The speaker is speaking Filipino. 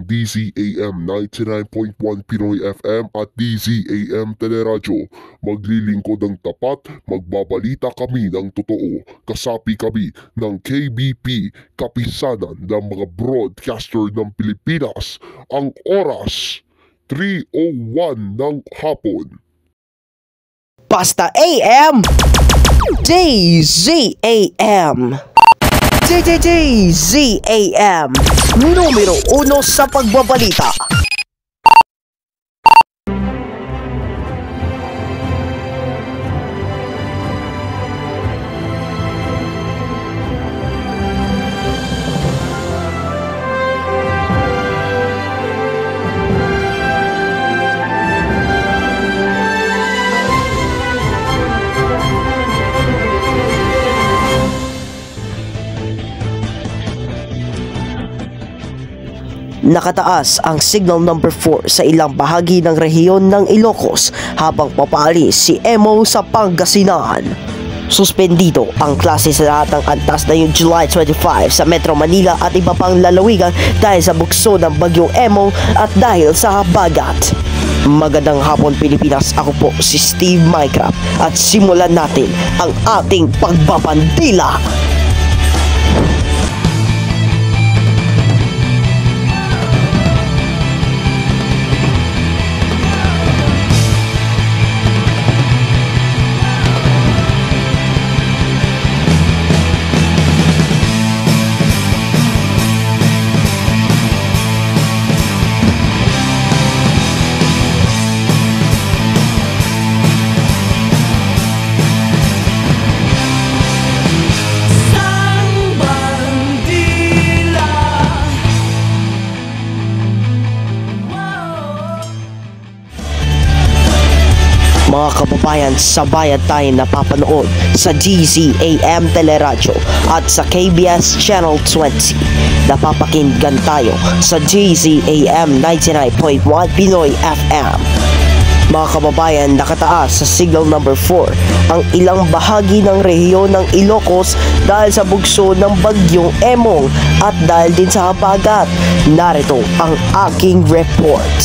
ng DZAM 99.1 Pinoy FM at DZAM Teleradyo. Maglilingkod ng tapat, magbabalita kami ng totoo. Kasapi kami ng KBP, kapisanan ng mga broadcaster ng Pilipinas. Ang oras, 3:01 ng hapon. Basta AM! DZAM! DZAM! Numero 1 sa pagbabalita. Nakataas ang signal number 4 sa ilang bahagi ng rehiyon ng Ilocos habang papaalis si Emo sa Pangasinan. Suspendido ang klase sa lahat ng antas ngayong July 25 sa Metro Manila at iba pang lalawigan dahil sa bugso ng bagyong Emo at dahil sa habagat. Magandang hapon Pilipinas, ako po si Steve Minecraft at simulan natin ang ating pagbabandila. Mga kababayan, sabayan tayo napapanood sa DZAM Teleradyo at sa KBS Channel 20. Napapakinggan tayo sa DZAM 99.1 Pinoy FM. Mga kababayan, nakataas sa signal number 4 ang ilang bahagi ng rehiyon ng Ilocos dahil sa bugso ng bagyong Emong at dahil din sa habagat. Narito ang aking report.